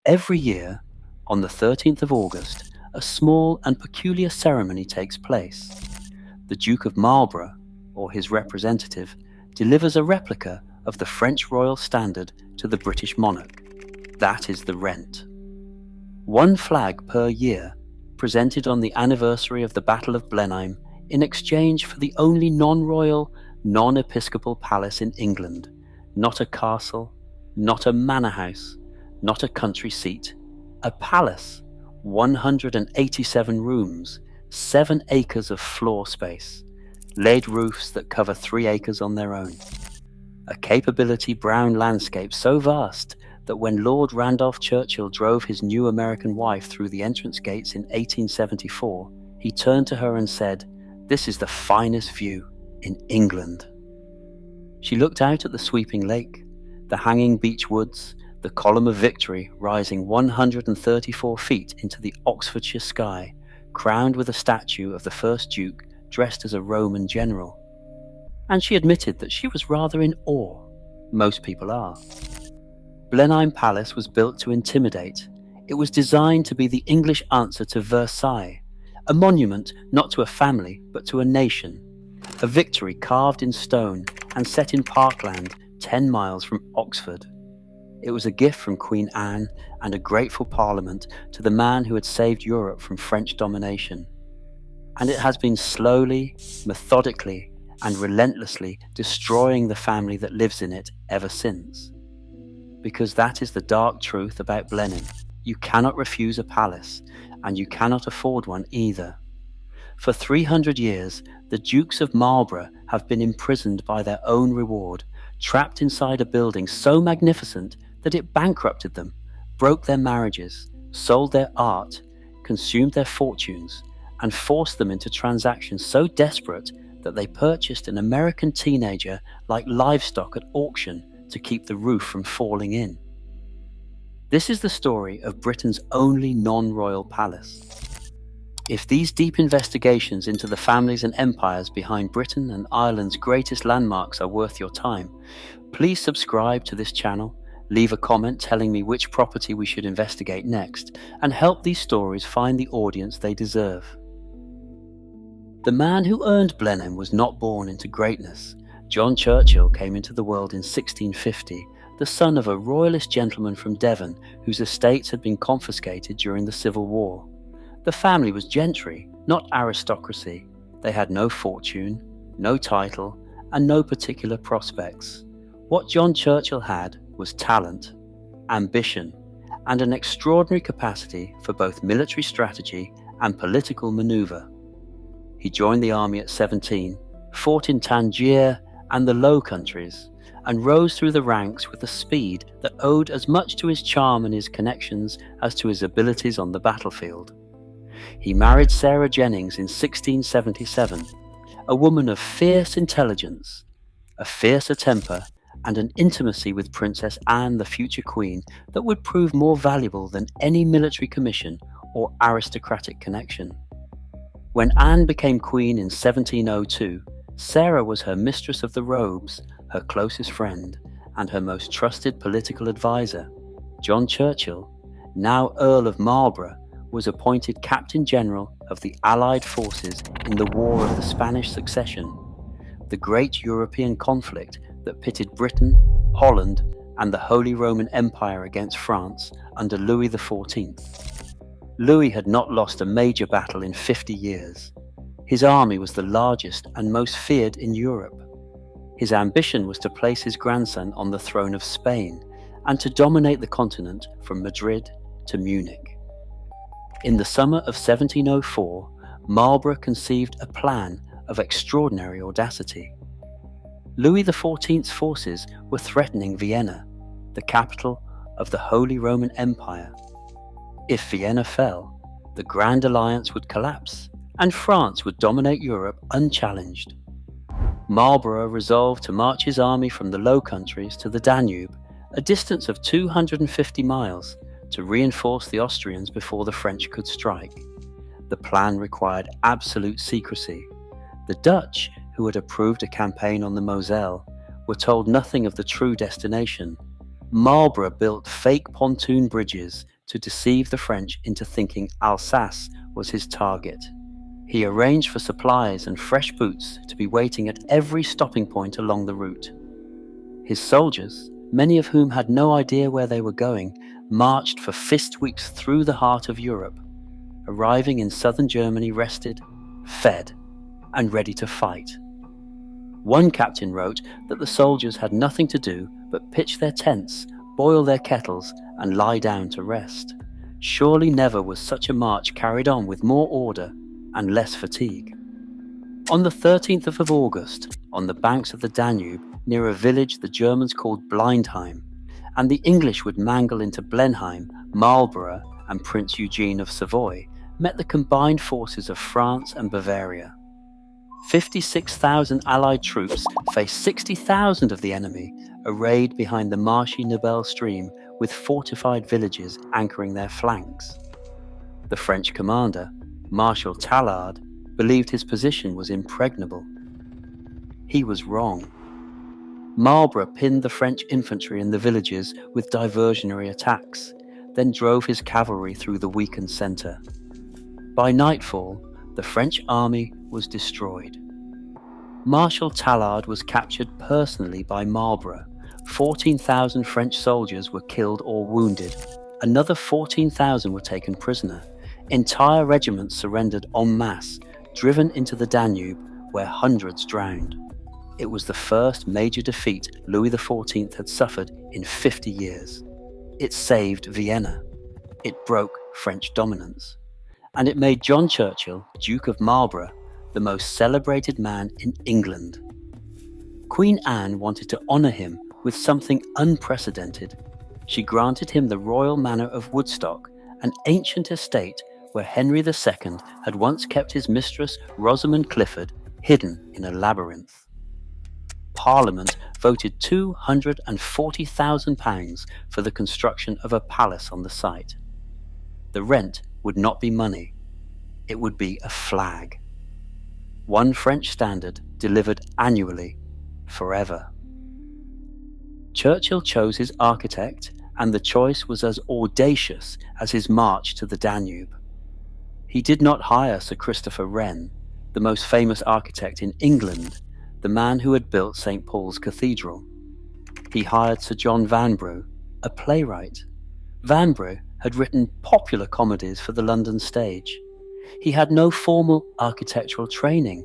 Every year, on the 13th of August, a small and peculiar ceremony takes place. The Duke of Marlborough, or his representative, delivers a replica of the French royal standard to the British monarch. That is the rent. One flag per year, presented on the anniversary of the Battle of Blenheim in exchange for the only non-royal, non-episcopal palace in England. Not a castle, not a manor house, not a country seat. A palace, 187 rooms, 7 acres of floor space, laid roofs that cover 3 acres on their own. A capability brown landscape so vast that when Lord Randolph Churchill drove his new American wife through the entrance gates in 1874, he turned to her and said, "This is the finest view in England." She looked out at the sweeping lake, the hanging beech woods, the column of Victory rising 134 feet into the Oxfordshire sky, crowned with a statue of the first Duke dressed as a Roman general. And she admitted that she was rather in awe. Most people are. Blenheim Palace was built to intimidate. It was designed to be the English answer to Versailles, a monument not to a family but to a nation, a victory carved in stone and set in parkland 10 miles from Oxford. It was a gift from Queen Anne and a grateful Parliament to the man who had saved Europe from French domination. And it has been slowly, methodically, and relentlessly destroying the family that lives in it ever since. Because that is the dark truth about Blenheim. You cannot refuse a palace, and you cannot afford one either. For 300 years, the Dukes of Marlborough have been imprisoned by their own reward, trapped inside a building so magnificent that it bankrupted them, broke their marriages, sold their art, consumed their fortunes, and forced them into transactions so desperate that they purchased an American teenager like livestock at auction to keep the roof from falling in. This is the story of Britain's only non-royal palace. If these deep investigations into the families and empires behind Britain and Ireland's greatest landmarks are worth your time, please subscribe to this channel, leave a comment telling me which property we should investigate next, and help these stories find the audience they deserve. The man who earned Blenheim was not born into greatness. John Churchill came into the world in 1650, the son of a royalist gentleman from Devon whose estates had been confiscated during the Civil War. The family was gentry, not aristocracy. They had no fortune, no title, and no particular prospects. What John Churchill had was talent, ambition, and an extraordinary capacity for both military strategy and political maneuver. He joined the army at 17, fought in Tangier and the Low Countries, and rose through the ranks with a speed that owed as much to his charm and his connections as to his abilities on the battlefield. He married Sarah Jennings in 1677, a woman of fierce intelligence, a fiercer temper, and an intimacy with Princess Anne, the future queen, that would prove more valuable than any military commission or aristocratic connection. When Anne became queen in 1702, Sarah was her mistress of the robes, her closest friend, and her most trusted political advisor. John Churchill, now Earl of Marlborough, was appointed Captain General of the Allied forces in the War of the Spanish Succession, the great European conflict that pitted Britain, Holland, and the Holy Roman Empire against France under Louis XIV. Louis had not lost a major battle in 50 years. His army was the largest and most feared in Europe. His ambition was to place his grandson on the throne of Spain and to dominate the continent from Madrid to Munich. In the summer of 1704, Marlborough conceived a plan of extraordinary audacity. Louis XIV's forces were threatening Vienna, the capital of the Holy Roman Empire. If Vienna fell, the Grand Alliance would collapse, and France would dominate Europe unchallenged. Marlborough resolved to march his army from the Low Countries to the Danube, a distance of 250 miles, to reinforce the Austrians before the French could strike. The plan required absolute secrecy. The Dutch, who had approved a campaign on the Moselle, were told nothing of the true destination. Marlborough built fake pontoon bridges to deceive the French into thinking Alsace was his target. He arranged for supplies and fresh boots to be waiting at every stopping point along the route. His soldiers, many of whom had no idea where they were going, marched for fist weeks through the heart of Europe, arriving in southern Germany rested, fed, and ready to fight. One captain wrote that the soldiers had nothing to do but pitch their tents, boil their kettles, and lie down to rest. Surely never was such a march carried on with more order and less fatigue. On the 13th of August, on the banks of the Danube, near a village the Germans called Blenheim, and the English would mangle into Blenheim, Marlborough, and Prince Eugene of Savoy, met the combined forces of France and Bavaria. 56,000 Allied troops faced 60,000 of the enemy, arrayed behind the marshy Nibel stream with fortified villages anchoring their flanks. The French commander, Marshal Tallard, believed his position was impregnable. He was wrong. Marlborough pinned the French infantry in the villages with diversionary attacks, then drove his cavalry through the weakened centre. By nightfall, the French army was destroyed. Marshal Tallard was captured personally by Marlborough. 14,000 French soldiers were killed or wounded. Another 14,000 were taken prisoner. Entire regiments surrendered en masse, driven into the Danube, where hundreds drowned. It was the first major defeat Louis XIV had suffered in 50 years. It saved Vienna. It broke French dominance. And it made John Churchill, Duke of Marlborough, the most celebrated man in England. Queen Anne wanted to honour him with something unprecedented. She granted him the royal manor of Woodstock, an ancient estate where Henry II had once kept his mistress Rosamond Clifford hidden in a labyrinth. Parliament voted £240,000 for the construction of a palace on the site. The rent would not be money, it would be a flag. One French standard delivered annually, forever. Churchill chose his architect, and the choice was as audacious as his march to the Danube. He did not hire Sir Christopher Wren, the most famous architect in England, the man who had built St. Paul's Cathedral. He hired Sir John Vanbrugh, a playwright. Vanbrugh had written popular comedies for the London stage. He had no formal architectural training.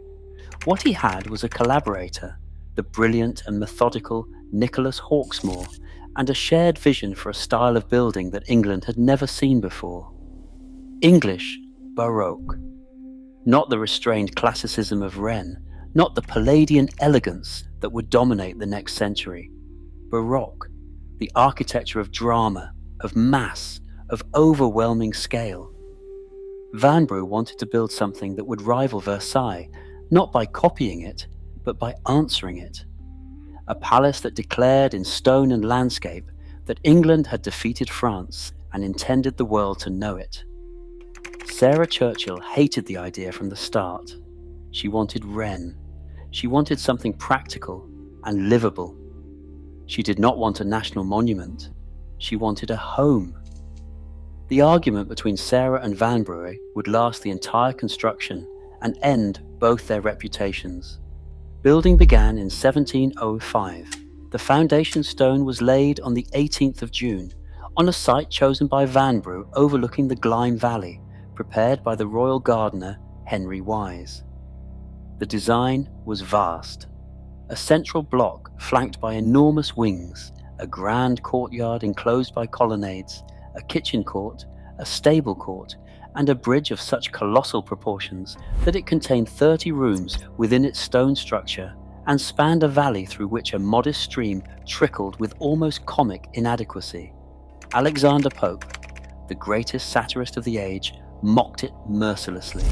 What he had was a collaborator, the brilliant and methodical Nicholas Hawksmoor, and a shared vision for a style of building that England had never seen before. English Baroque. Not the restrained classicism of Wren, not the Palladian elegance that would dominate the next century. Baroque, the architecture of drama, of mass, of overwhelming scale. Vanbrugh wanted to build something that would rival Versailles, not by copying it, but by answering it. A palace that declared in stone and landscape that England had defeated France and intended the world to know it. Sarah Churchill hated the idea from the start. She wanted Wren. She wanted something practical and livable. She did not want a national monument. She wanted a home. The argument between Sarah and Vanbrugh would last the entire construction and end both their reputations. Building began in 1705. The foundation stone was laid on the 18th of June, on a site chosen by Vanbrugh overlooking the Glyme Valley, prepared by the royal gardener Henry Wise. The design was vast. A central block flanked by enormous wings, a grand courtyard enclosed by colonnades, a kitchen court, a stable court, and a bridge of such colossal proportions that it contained 30 rooms within its stone structure and spanned a valley through which a modest stream trickled with almost comic inadequacy. Alexander Pope, the greatest satirist of the age, mocked it mercilessly.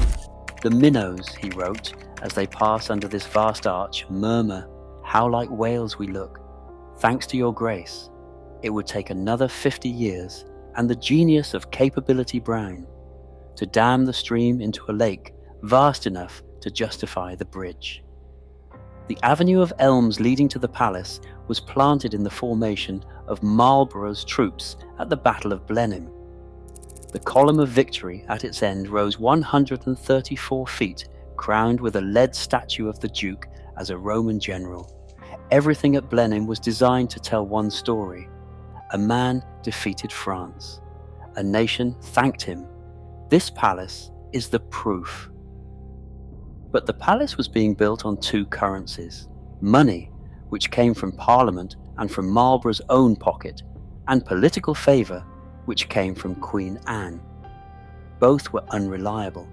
The minnows, he wrote, as they pass under this vast arch, murmur, "How like whales we look. Thanks to your grace, it would take another 50 years and the genius of Capability Brown to dam the stream into a lake vast enough to justify the bridge." The avenue of elms leading to the palace was planted in the formation of Marlborough's troops at the Battle of Blenheim. The column of victory at its end rose 134 feet, crowned with a lead statue of the Duke as a Roman general. Everything at Blenheim was designed to tell one story. A man defeated France. A nation thanked him. This palace is the proof. But the palace was being built on two currencies: money, which came from Parliament and from Marlborough's own pocket, and political favour, which came from Queen Anne. Both were unreliable.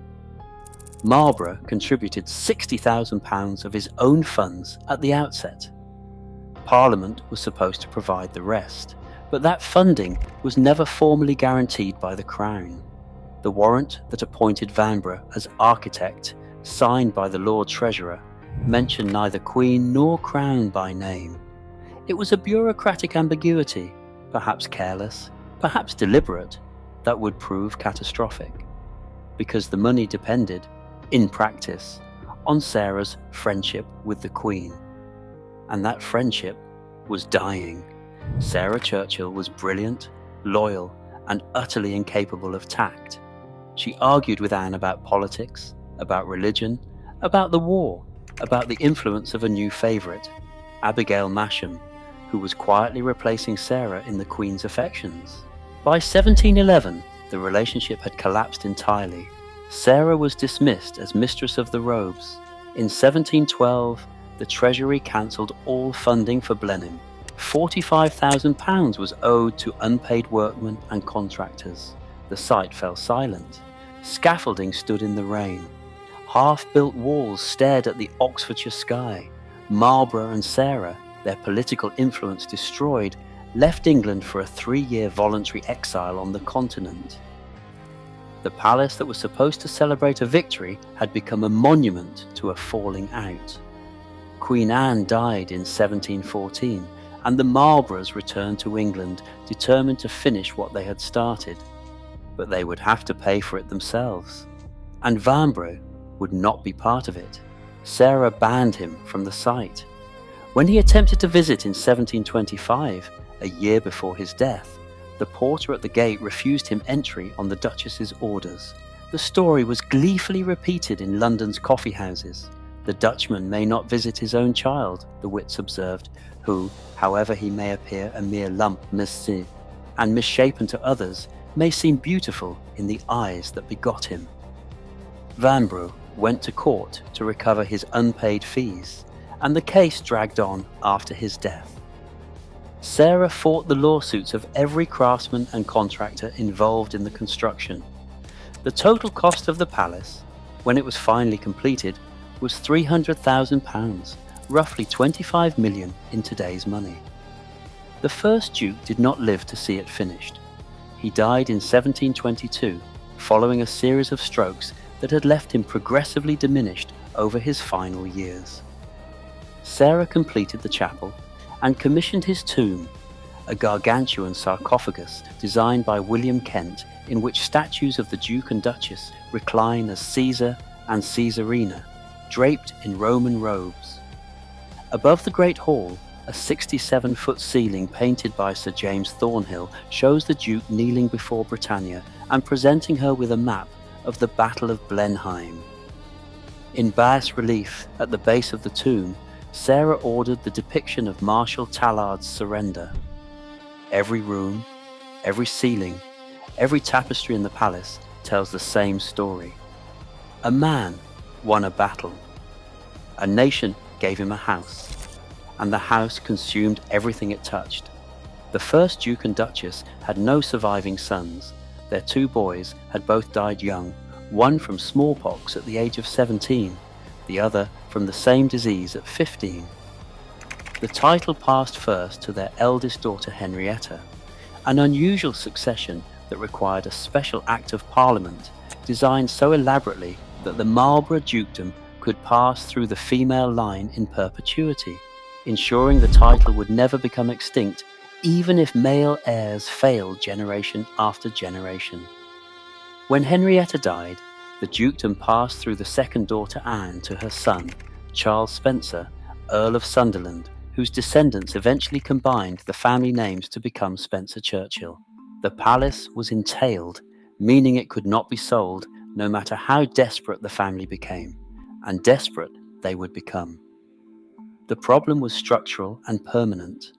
Marlborough contributed £60,000 of his own funds at the outset. Parliament was supposed to provide the rest, but that funding was never formally guaranteed by the Crown. The warrant that appointed Vanbrugh as architect, signed by the Lord Treasurer, mentioned neither Queen nor Crown by name. It was a bureaucratic ambiguity, perhaps careless, perhaps deliberate, that would prove catastrophic, because the money depended, in practice, on Sarah's friendship with the Queen. And that friendship was dying. Sarah Churchill was brilliant, loyal, and utterly incapable of tact. She argued with Anne about politics, about religion, about the war, about the influence of a new favourite, Abigail Masham, who was quietly replacing Sarah in the Queen's affections. By 1711, the relationship had collapsed entirely. Sarah was dismissed as mistress of the robes. In 1712, the Treasury cancelled all funding for Blenheim. £45,000 was owed to unpaid workmen and contractors. The site fell silent. Scaffolding stood in the rain. Half-built walls stared at the Oxfordshire sky. Marlborough and Sarah, their political influence destroyed, left England for a 3-year voluntary exile on the continent. The palace that was supposed to celebrate a victory had become a monument to a falling out. Queen Anne died in 1714, and the Marlboroughs returned to England, determined to finish what they had started. But they would have to pay for it themselves. And Vanbrugh would not be part of it. Sarah banned him from the site. When he attempted to visit in 1725, a year before his death, the porter at the gate refused him entry on the Duchess's orders. The story was gleefully repeated in London's coffee houses. The Dutchman may not visit his own child, the wits observed, who, however he may appear a mere lump missi, and misshapen to others, may seem beautiful in the eyes that begot him. Vanbrugh went to court to recover his unpaid fees, and the case dragged on after his death. Sarah fought the lawsuits of every craftsman and contractor involved in the construction. The total cost of the palace, when it was finally completed, was £300,000, roughly 25 million in today's money. The first Duke did not live to see it finished. He died in 1722, following a series of strokes that had left him progressively diminished over his final years. Sarah completed the chapel and commissioned his tomb, a gargantuan sarcophagus designed by William Kent, in which statues of the Duke and Duchess recline as Caesar and Caesarina, draped in Roman robes. Above the Great Hall, a 67-foot ceiling painted by Sir James Thornhill shows the Duke kneeling before Britannia and presenting her with a map of the Battle of Blenheim. In bas relief at the base of the tomb, Sarah ordered the depiction of Marshal Tallard's surrender. Every room, every ceiling, every tapestry in the palace tells the same story. A man won a battle. A nation gave him a house, and the house consumed everything it touched. The first Duke and Duchess had no surviving sons. Their 2 boys had both died young, one from smallpox at the age of 17, the other from the same disease at 15. The title passed first to their eldest daughter Henrietta, an unusual succession that required a special Act of Parliament designed so elaborately that the Marlborough dukedom could pass through the female line in perpetuity, ensuring the title would never become extinct even if male heirs failed generation after generation. When Henrietta died, the dukedom passed through the second daughter Anne to her son, Charles Spencer, Earl of Sunderland, whose descendants eventually combined the family names to become Spencer Churchill. The palace was entailed, meaning it could not be sold no matter how desperate the family became, and desperate they would become. The problem was structural and permanent.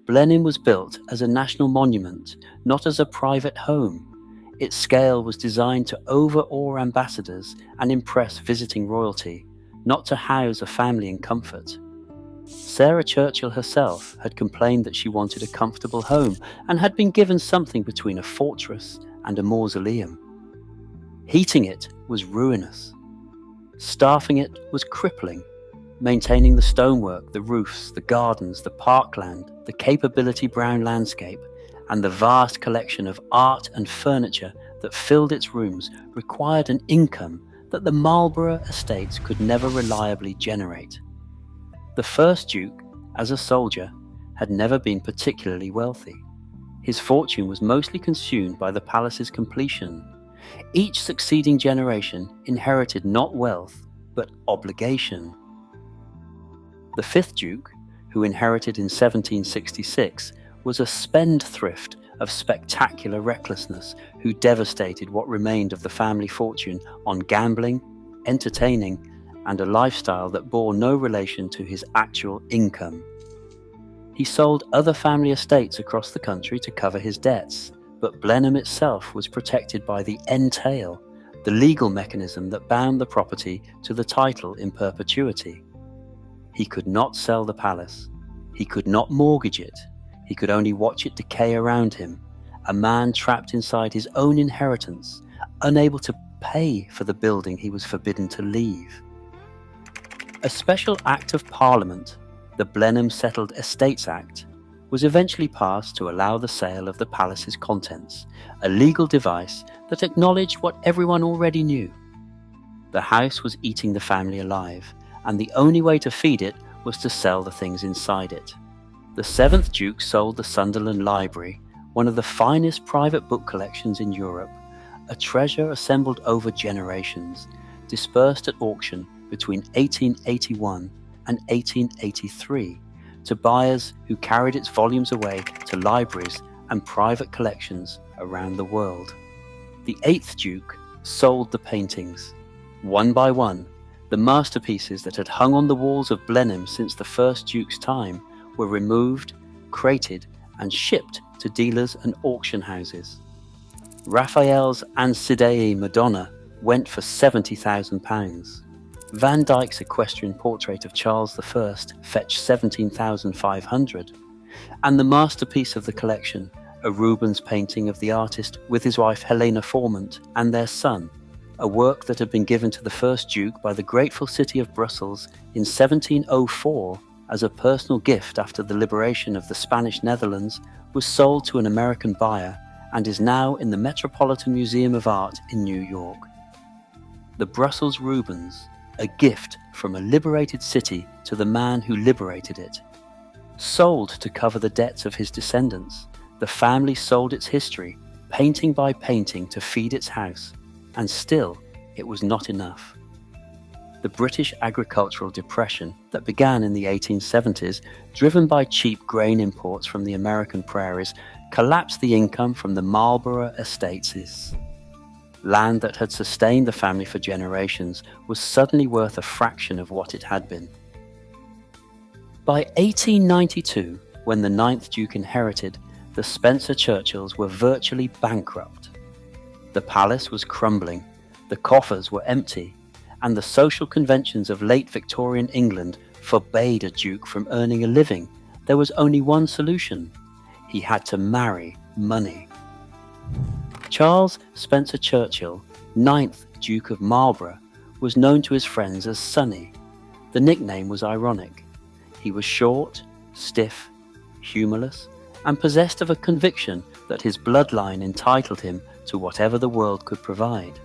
Blenheim was built as a national monument, not as a private home. Its scale was designed to overawe ambassadors and impress visiting royalty, not to house a family in comfort. Sarah Churchill herself had complained that she wanted a comfortable home and had been given something between a fortress and a mausoleum. Heating it was ruinous. Staffing it was crippling. Maintaining the stonework, the roofs, the gardens, the parkland, the capability brown landscape, and the vast collection of art and furniture that filled its rooms required an income that the Marlborough estates could never reliably generate. The first Duke, as a soldier, had never been particularly wealthy. His fortune was mostly consumed by the palace's completion. Each succeeding generation inherited not wealth, but obligation. The fifth Duke, who inherited in 1766, was a spendthrift of spectacular recklessness who devastated what remained of the family fortune on gambling, entertaining, and a lifestyle that bore no relation to his actual income. He sold other family estates across the country to cover his debts, but Blenheim itself was protected by the entail, the legal mechanism that bound the property to the title in perpetuity. He could not sell the palace. He could not mortgage it. He could only watch it decay around him, a man trapped inside his own inheritance, unable to pay for the building he was forbidden to leave. A special Act of Parliament, the Blenheim Settled Estates Act, was eventually passed to allow the sale of the palace's contents, a legal device that acknowledged what everyone already knew. The house was eating the family alive, and the only way to feed it was to sell the things inside it. The seventh Duke sold the Sunderland Library, one of the finest private book collections in Europe, a treasure assembled over generations, dispersed at auction between 1881 and 1883, to buyers who carried its volumes away to libraries and private collections around the world. The eighth Duke sold the paintings. One by one, the masterpieces that had hung on the walls of Blenheim since the first Duke's time were removed, crated, and shipped to dealers and auction houses. Raphael's Ansidei Madonna went for £70,000. Van Dyck's equestrian portrait of Charles I fetched £17,500, and the masterpiece of the collection, a Rubens painting of the artist with his wife Helena Formant and their son, a work that had been given to the first Duke by the grateful city of Brussels in 1704 as a personal gift after the liberation of the Spanish Netherlands, was sold to an American buyer and is now in the Metropolitan Museum of Art in New York. The Brussels Rubens, a gift from a liberated city to the man who liberated it. Sold to cover the debts of his descendants, the family sold its history, painting by painting, to feed its house, and still it was not enough. The British agricultural depression that began in the 1870s, driven by cheap grain imports from the American prairies, collapsed the income from the Marlborough estates. Land that had sustained the family for generations was suddenly worth a fraction of what it had been. By 1892, when the ninth Duke inherited, the Spencer Churchills were virtually bankrupt. The palace was crumbling, the coffers were empty, and the social conventions of late Victorian England forbade a duke from earning a living. There was only one solution. He had to marry money. Charles Spencer Churchill, 9th Duke of Marlborough, was known to his friends as Sonny. The nickname was ironic. He was short, stiff, humourless, and possessed of a conviction that his bloodline entitled him to whatever the world could provide.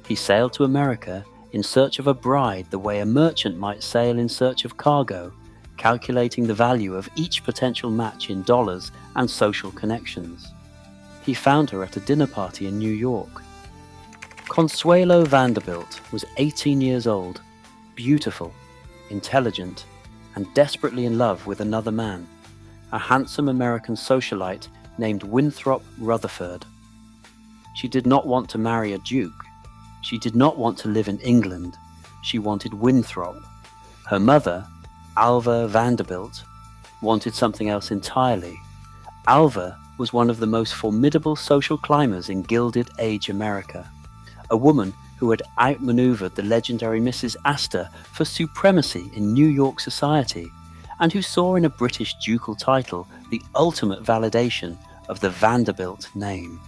He sailed to America in search of a bride the way a merchant might sail in search of cargo, calculating the value of each potential match in dollars and social connections. He found her at a dinner party in New York. Consuelo Vanderbilt was 18 years old, beautiful, intelligent, and desperately in love with another man, a handsome American socialite named Winthrop Rutherford. She did not want to marry a duke. She did not want to live in England. She wanted Winthrop. Her mother, Alva Vanderbilt, wanted something else entirely. Alva was one of the most formidable social climbers in Gilded Age America, a woman who had outmaneuvered the legendary Mrs. Astor for supremacy in New York society, and who saw in a British ducal title the ultimate validation of the Vanderbilt name.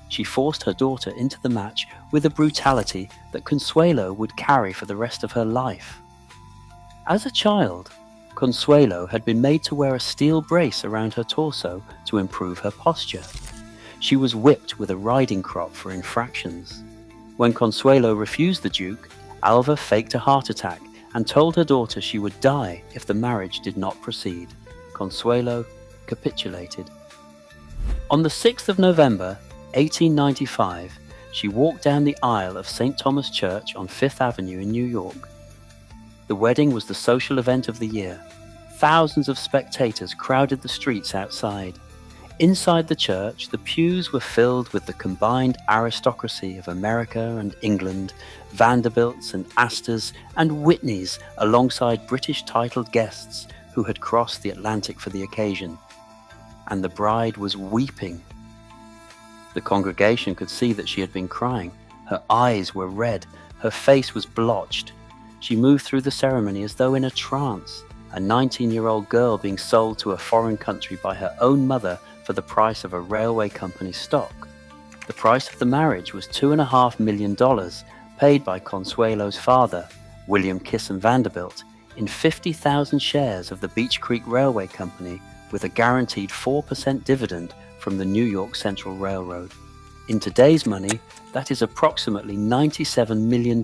She forced her daughter into the match with a brutality that Consuelo would carry for the rest of her life. As a child, Consuelo had been made to wear a steel brace around her torso to improve her posture. She was whipped with a riding crop for infractions. When Consuelo refused the Duke, Alva faked a heart attack and told her daughter she would die if the marriage did not proceed. Consuelo capitulated. On the 6th of November, 1895, she walked down the aisle of St. Thomas Church on Fifth Avenue in New York. The wedding was the social event of the year. Thousands of spectators crowded the streets outside. Inside the church, the pews were filled with the combined aristocracy of America and England, Vanderbilts and Astors and Whitneys, alongside British titled guests who had crossed the Atlantic for the occasion. And the bride was weeping. The congregation could see that she had been crying. Her eyes were red. Her face was blotched. She moved through the ceremony as though in a trance, a 19-year-old girl being sold to a foreign country by her own mother for the price of a railway company stock. The price of the marriage was $2.5 million, paid by Consuelo's father, William Kisson Vanderbilt, in 50,000 shares of the Beech Creek Railway Company, with a guaranteed 4% dividend from the New York Central Railroad. In today's money, that is approximately $97 million.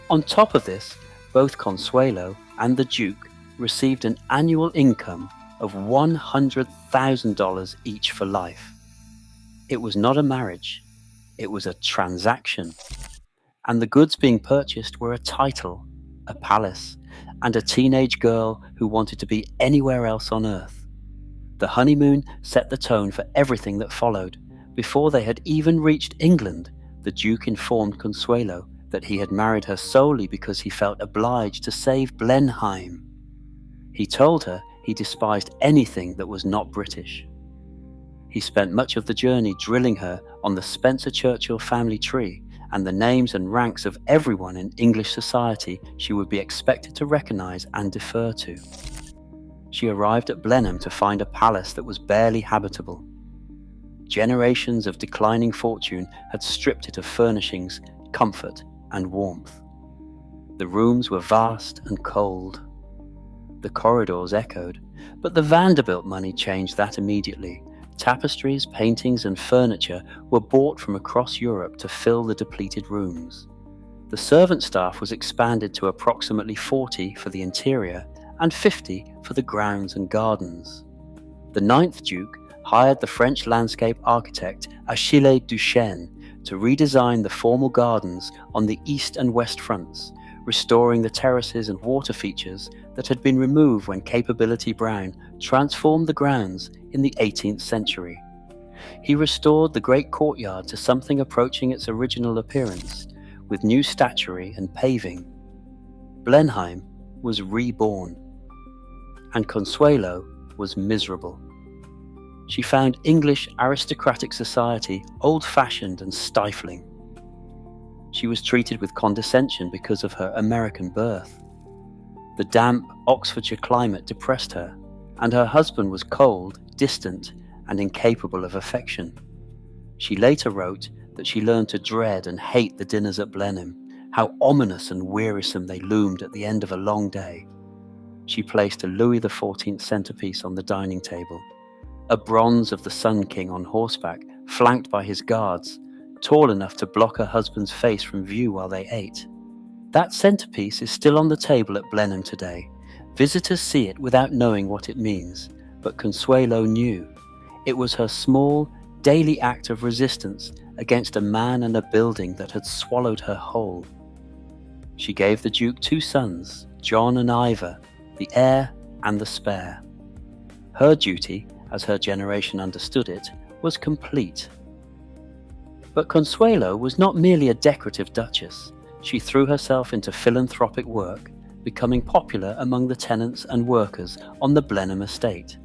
On top of this, both Consuelo and the Duke received an annual income of $100,000 each for life. It was not a marriage, it was a transaction. And the goods being purchased were a title, a palace, and a teenage girl who wanted to be anywhere else on earth. The honeymoon set the tone for everything that followed. Before they had even reached England, the Duke informed Consuelo that he had married her solely because he felt obliged to save Blenheim. He told her he despised anything that was not British. He spent much of the journey drilling her on the Spencer Churchill family tree and the names and ranks of everyone in English society she would be expected to recognize and defer to. She arrived at Blenheim to find a palace that was barely habitable. Generations of declining fortune had stripped it of furnishings, comfort, and warmth. The rooms were vast and cold. The corridors echoed, but the Vanderbilt money changed that immediately. Tapestries, paintings, and furniture were bought from across Europe to fill the depleted rooms. The servant staff was expanded to approximately 40 for the interior and 50 for the grounds and gardens. The 9th Duke hired the French landscape architect Achille Duchess to redesign the formal gardens on the east and west fronts, restoring the terraces and water features that had been removed when Capability Brown transformed the grounds in the 18th century. He restored the great courtyard to something approaching its original appearance, with new statuary and paving. Blenheim was reborn, and Consuelo was miserable. She found English aristocratic society old-fashioned and stifling. She was treated with condescension because of her American birth. The damp Oxfordshire climate depressed her, and her husband was cold, distant, and incapable of affection. She later wrote that she learned to dread and hate the dinners at Blenheim, how ominous and wearisome they loomed at the end of a long day. She placed a Louis XIV centrepiece on the dining table, a bronze of the Sun King on horseback, flanked by his guards, tall enough to block her husband's face from view while they ate. That centrepiece is still on the table at Blenheim today. Visitors see it without knowing what it means, but Consuelo knew. It was her small, daily act of resistance against a man and a building that had swallowed her whole. She gave the Duke 2 sons, John and Ivor, the heir and the spare. Her duty, as her generation understood it, was complete. But Consuelo was not merely a decorative duchess. She threw herself into philanthropic work, becoming popular among the tenants and workers on the Blenheim estate.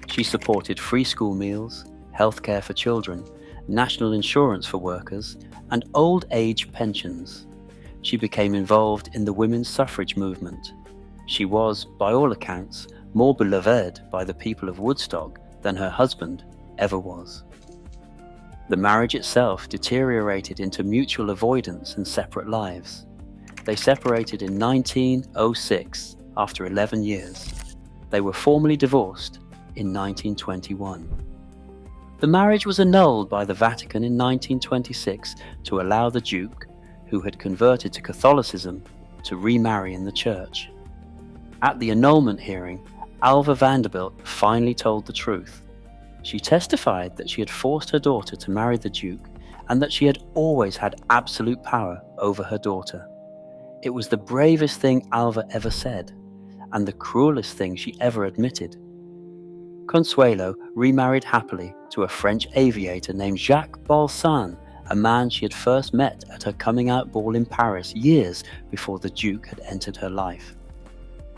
She supported free school meals, healthcare for children, national insurance for workers, and old age pensions. She became involved in the women's suffrage movement. She was, by all accounts, more beloved by the people of Woodstock than her husband ever was. The marriage itself deteriorated into mutual avoidance and separate lives. They separated in 1906 after 11 years. They were formally divorced in 1921. The marriage was annulled by the Vatican in 1926 to allow the Duke, who had converted to Catholicism, to remarry in the church. At the annulment hearing, Alva Vanderbilt finally told the truth. She testified that she had forced her daughter to marry the Duke and that she had always had absolute power over her daughter. It was the bravest thing Alva ever said, and the cruelest thing she ever admitted. Consuelo remarried happily to a French aviator named Jacques Balsan, a man she had first met at her coming-out ball in Paris years before the Duke had entered her life.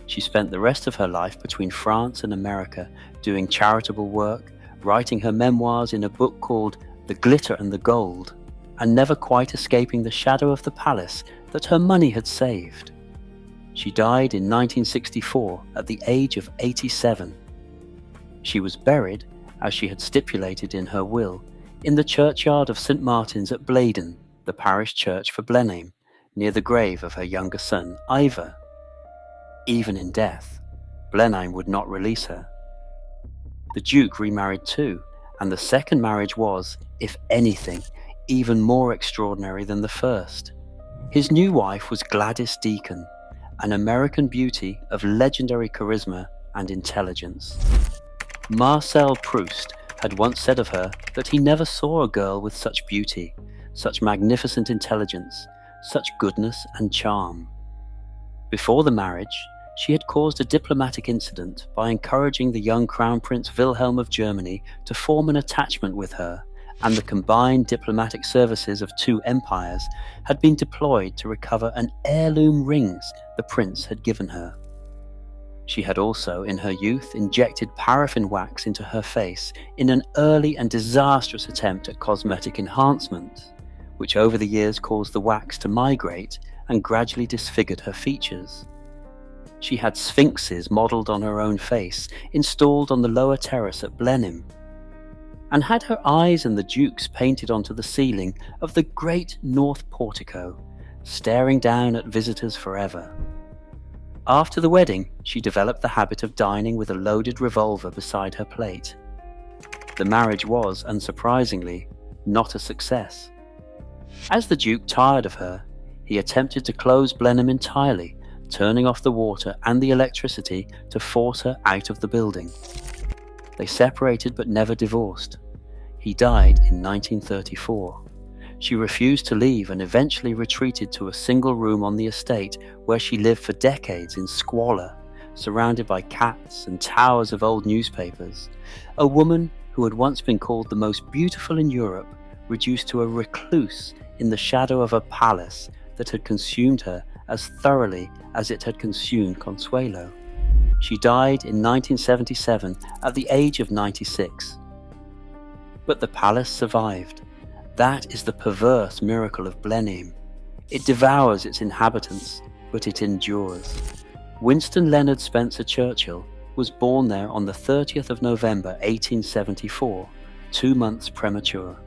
She spent the rest of her life between France and America, doing charitable work, writing her memoirs in a book called The Glitter and the Gold, and never quite escaping the shadow of the palace that her money had saved. She died in 1964 at the age of 87. She was buried, as she had stipulated in her will, in the churchyard of St. Martin's at Bladon, the parish church for Blenheim, near the grave of her younger son, Ivor. Even in death, Blenheim would not release her. The Duke remarried too, and the second marriage was, if anything, even more extraordinary than the first. His new wife was Gladys Deacon, an American beauty of legendary charisma and intelligence. Marcel Proust had once said of her that he never saw a girl with such beauty, such magnificent intelligence, such goodness and charm. Before the marriage, she had caused a diplomatic incident by encouraging the young Crown Prince Wilhelm of Germany to form an attachment with her, and the combined diplomatic services of two empires had been deployed to recover an heirloom rings the prince had given her. She had also, in her youth, injected paraffin wax into her face in an early and disastrous attempt at cosmetic enhancement, which over the years caused the wax to migrate and gradually disfigured her features. She had sphinxes modelled on her own face, installed on the lower terrace at Blenheim, and had her eyes and the Duke's painted onto the ceiling of the great north portico, staring down at visitors forever. After the wedding, she developed the habit of dining with a loaded revolver beside her plate. The marriage was, unsurprisingly, not a success. As the Duke tired of her, he attempted to close Blenheim entirely, turning off the water and the electricity to force her out of the building. They separated but never divorced. He died in 1934. She refused to leave and eventually retreated to a single room on the estate where she lived for decades in squalor, surrounded by cats and towers of old newspapers. A woman who had once been called the most beautiful in Europe, reduced to a recluse in the shadow of a palace that had consumed her as thoroughly as it had consumed Consuelo. She died in 1977 at the age of 96. But the palace survived. That is the perverse miracle of Blenheim. It devours its inhabitants, but it endures. Winston Leonard Spencer Churchill was born there on the 30th of November 1874, 2 months premature.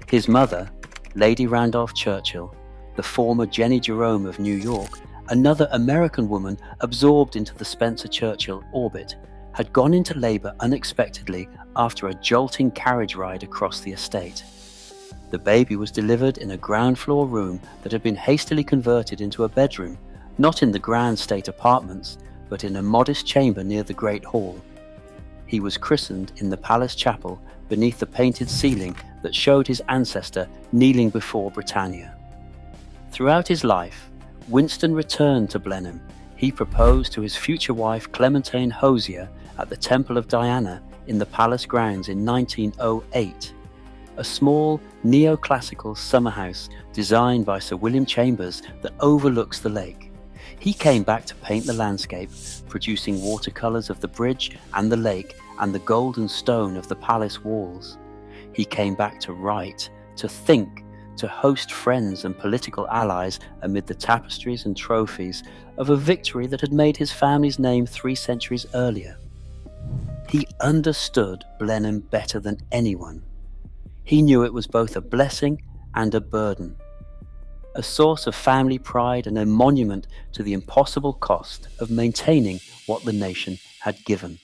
His mother, Lady Randolph Churchill, the former Jenny Jerome of New York, another American woman absorbed into the Spencer-Churchill orbit, had gone into labour unexpectedly after a jolting carriage ride across the estate. The baby was delivered in a ground-floor room that had been hastily converted into a bedroom, not in the grand state apartments, but in a modest chamber near the Great Hall. He was christened in the palace chapel beneath the painted ceiling that showed his ancestor kneeling before Britannia. Throughout his life, Winston returned to Blenheim. He proposed to his future wife Clementine Hosier at the Temple of Diana in the palace grounds in 1908. a small neoclassical summer house designed by Sir William Chambers that overlooks the lake. He came back to paint the landscape, producing watercolours of the bridge and the lake and the golden stone of the palace walls. He came back to write, to think, to host friends and political allies amid the tapestries and trophies of a victory that had made his family's name 3 centuries earlier. He understood Blenheim better than anyone. He knew it was both a blessing and a burden, a source of family pride and a monument to the impossible cost of maintaining what the nation had given.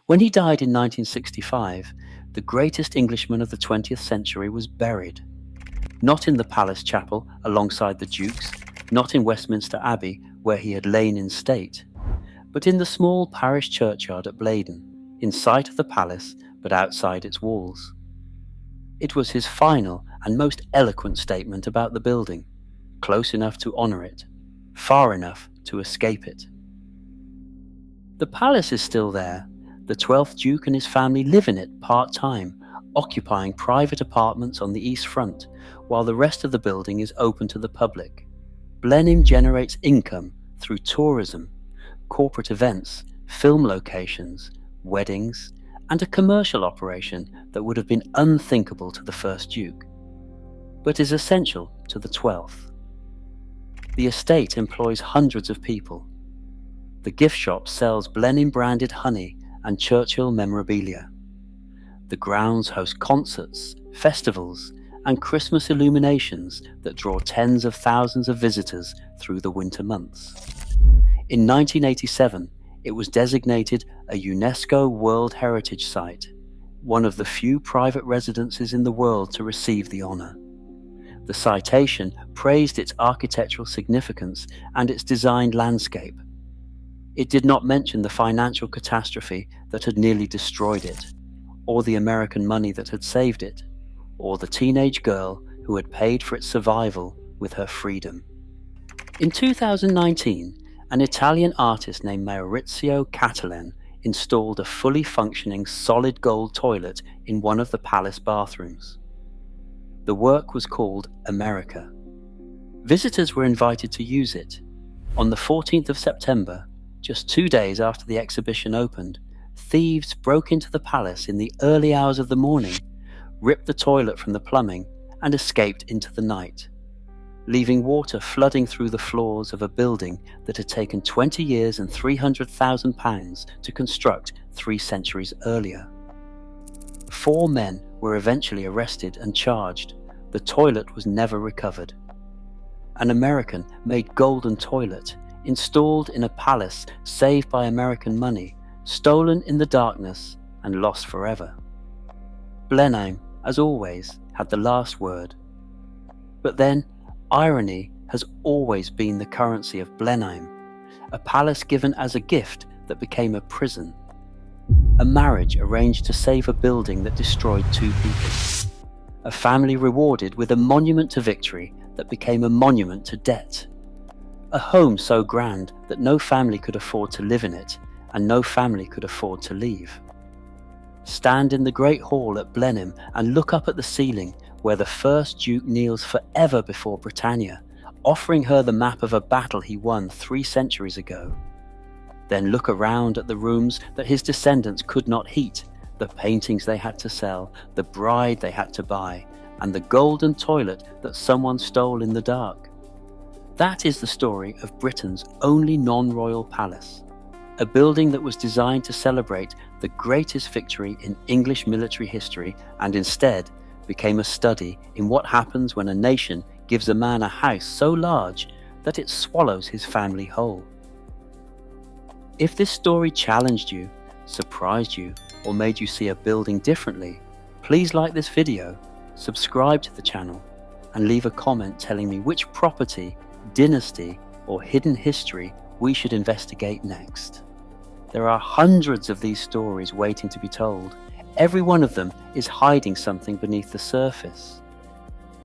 When he died in 1965, the greatest Englishman of the 20th century was buried. Not in the palace chapel alongside the dukes, not in Westminster Abbey where he had lain in state, but in the small parish churchyard at Blenheim, in sight of the palace but outside its walls. It was his final and most eloquent statement about the building, close enough to honour it, far enough to escape it. The palace is still there. The 12th Duke and his family live in it part-time, occupying private apartments on the east front, while the rest of the building is open to the public. Blenheim generates income through tourism, corporate events, film locations, weddings, and a commercial operation that would have been unthinkable to the first Duke, but is essential to the 12th. The estate employs hundreds of people. The gift shop sells Blenheim-branded honey and Churchill memorabilia. The grounds host concerts, festivals, and Christmas illuminations that draw tens of thousands of visitors through the winter months. In 1987, it was designated a UNESCO World Heritage Site, one of the few private residences in the world to receive the honour. The citation praised its architectural significance and its designed landscape. It did not mention the financial catastrophe that had nearly destroyed it, or the American money that had saved it, or the teenage girl who had paid for its survival with her freedom. In 2019, an Italian artist named Maurizio Cattelan installed a fully functioning solid gold toilet in one of the palace bathrooms. The work was called America. Visitors were invited to use it. On the 14th of September, just 2 days after the exhibition opened, thieves broke into the palace in the early hours of the morning, ripped the toilet from the plumbing, and escaped into the night, leaving water flooding through the floors of a building that had taken 20 years and £300,000 to construct 3 centuries earlier. 4 men were eventually arrested and charged. The toilet was never recovered. An American-made golden toilet, installed in a palace saved by American money, stolen in the darkness and lost forever. Blenheim, as always, had the last word. But then, irony has always been the currency of Blenheim, a palace given as a gift that became a prison, a marriage arranged to save a building that destroyed 2 people, a family rewarded with a monument to victory that became a monument to debt, a home so grand that no family could afford to live in it and no family could afford to leave. Stand in the Great Hall at Blenheim and look up at the ceiling where the first Duke kneels forever before Britannia, offering her the map of a battle he won 3 centuries ago. Then look around at the rooms that his descendants could not heat, the paintings they had to sell, the bride they had to buy, and the golden toilet that someone stole in the dark. That is the story of Britain's only non-royal palace, a building that was designed to celebrate the greatest victory in English military history and instead became a study in what happens when a nation gives a man a house so large that it swallows his family whole. If this story challenged you, surprised you, or made you see a building differently, please like this video, subscribe to the channel, and leave a comment telling me which property, dynasty, or hidden history we should investigate next. There are hundreds of these stories waiting to be told. Every one of them is hiding something beneath the surface.